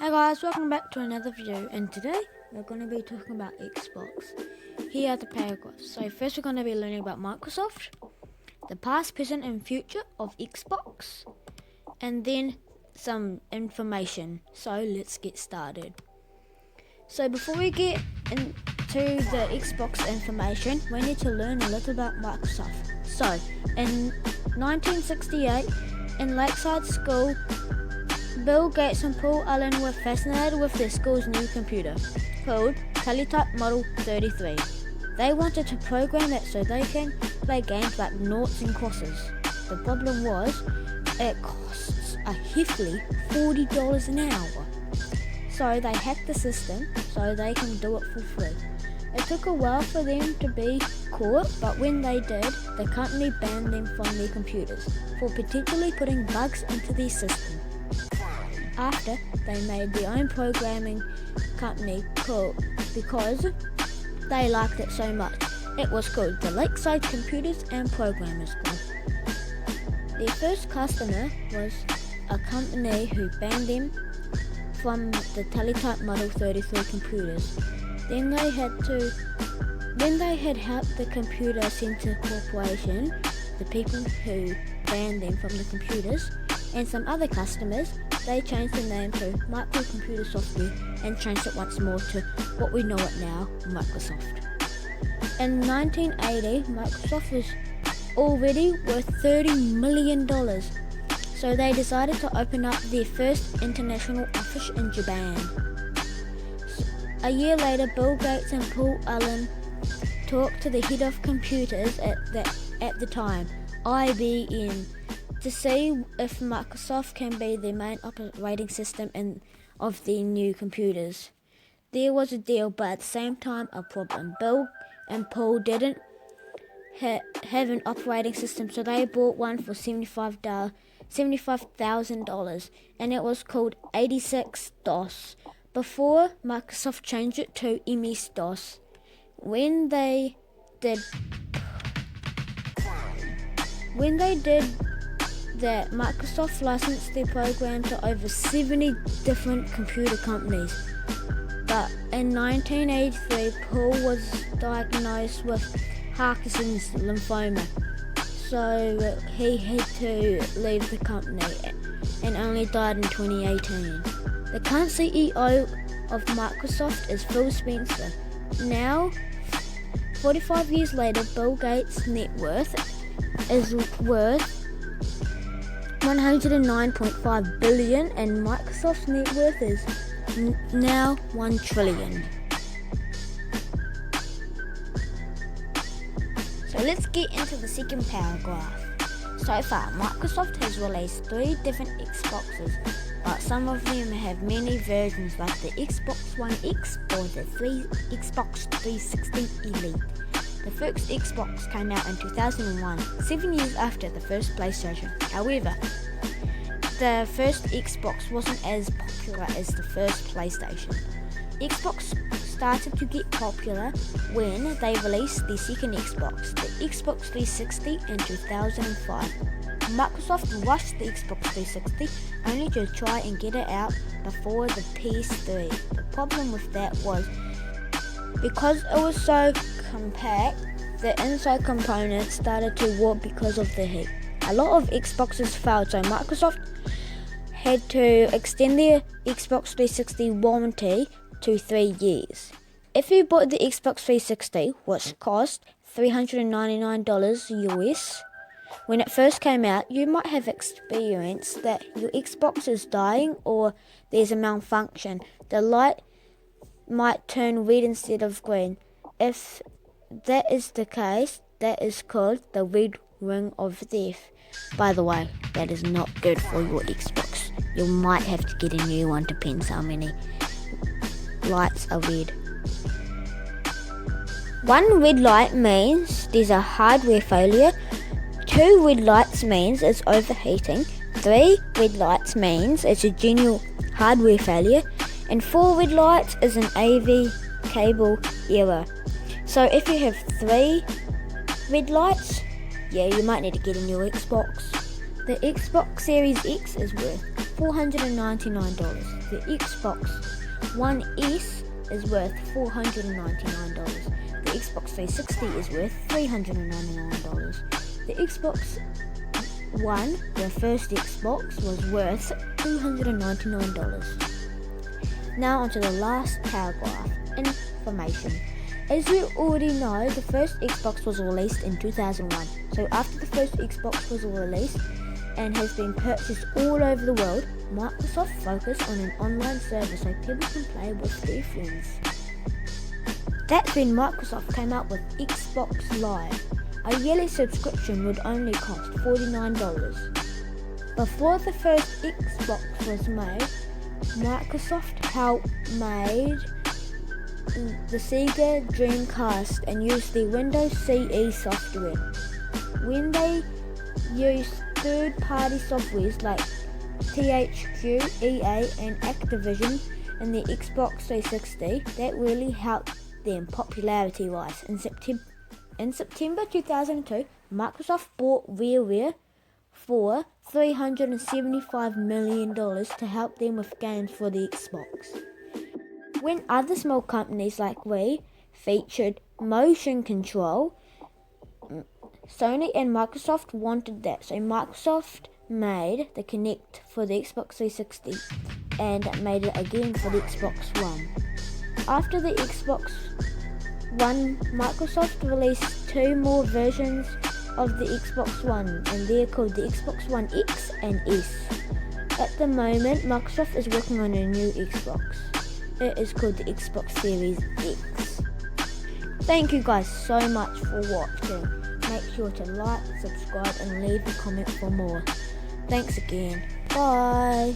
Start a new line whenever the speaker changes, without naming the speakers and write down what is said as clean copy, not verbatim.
Hey guys, welcome back to another video, and today we're going to be talking about Xbox. Here are the paragraphs. So first we're going to be learning about Microsoft, the past, present and future of Xbox, and then some information. So let's get started. So before we get into the Xbox information, we need to learn a little about Microsoft. So in 1968, in Lakeside School, Bill Gates and Paul Allen were fascinated with their school's new computer, called Teletype Model 33. They wanted to program it so they can play games like noughts and crosses. The problem was, it costs a hefty $40 an hour. So they hacked the system so they can do it for free. It took a while for them to be caught, but when they did, the company banned them from their computers for potentially putting bugs into their system. After, they made their own programming company because they liked it so much. It was called the Lakeside Computers and Programmers Club. Their first customer was a company who banned them from the Teletype Model 33 computers. Then they had helped the Computer Center Corporation, the people who banned them from the computers, and some other customers. They changed the name to Microcomputer Software and changed it once more to what we know it now, Microsoft. In 1980, Microsoft was already worth $30 million, so they decided to open up their first international office in Japan. A year later, Bill Gates and Paul Allen talked to the head of computers at the time, IBM, to see if Microsoft can be the main operating system of their new computers. There was a deal, but at the same time a problem. Bill and Paul didn't have an operating system, so they bought one for $75,000, and it was called 86-DOS, before Microsoft changed it to MS-DOS. When they did that, Microsoft licensed their program to over 70 different computer companies. But in 1983, Paul was diagnosed with Hodgkin's lymphoma, so he had to leave the company and only died in 2018. The current CEO of Microsoft is Phil Spencer. Now, 45 years later, Bill Gates' net worth is worth $109.5 billion, and Microsoft's net worth is now $1 trillion. So let's get into the second paragraph. So far, Microsoft has released 3 different Xboxes, but some of them have many versions like the Xbox One X or the Xbox 360 Elite. The first Xbox came out in 2001, 7 years after the first PlayStation. However, the first Xbox wasn't as popular as the first PlayStation. Xbox started to get popular when they released the second Xbox, the Xbox 360, in 2005. Microsoft rushed the Xbox 360 only to try and get it out before the PS3. The problem with that was, because it was so compact, the inside components started to warp because of the heat. A lot of Xboxes failed, so Microsoft had to extend their Xbox 360 warranty to 3 years. If you bought the Xbox 360, which cost $399 US, when it first came out, you might have experienced that your Xbox is dying or there's a malfunction. The light might turn red instead of green. If that is the case, that is called the red ring of death. By the way, that is not good for your Xbox. You might have to get a new one, depends how many lights are red. 1 red light means there's a hardware failure. 2 red lights means it's overheating. 3 red lights means it's a genuine hardware failure. And 4 red lights is an AV cable error. So if you have 3 red lights, yeah, you might need to get a new Xbox. The Xbox Series X is worth $499. The Xbox One S is worth $499. The Xbox 360 is worth $399. The Xbox One, the first Xbox, was worth $299. Now onto the last paragraph, information. As you already know, the first Xbox was released in 2001. So after the first Xbox was released and has been purchased all over the world, Microsoft focused on an online service so people can play with their friends. That's when Microsoft came up with Xbox Live. A yearly subscription would only cost $49. Before the first Xbox was made, Microsoft helped made the Sega Dreamcast and used the Windows CE software. When they used third-party softwares like THQ, EA and Activision in the Xbox 360, that really helped them popularity-wise. In September 2002, Microsoft bought WarWare for $375 million to help them with games for the Xbox. When other small companies like Wii featured motion control, Sony and Microsoft wanted that, so Microsoft made the Kinect for the Xbox 360 and made it again for the Xbox One. After the Xbox One, Microsoft released 2 more versions of the Xbox One, and they're called the Xbox One X and S. At the moment, Microsoft is working on a new Xbox. It is called the Xbox Series X. Thank you guys so much for watching. Make sure to like, subscribe and leave a comment for more. Thanks again. Bye.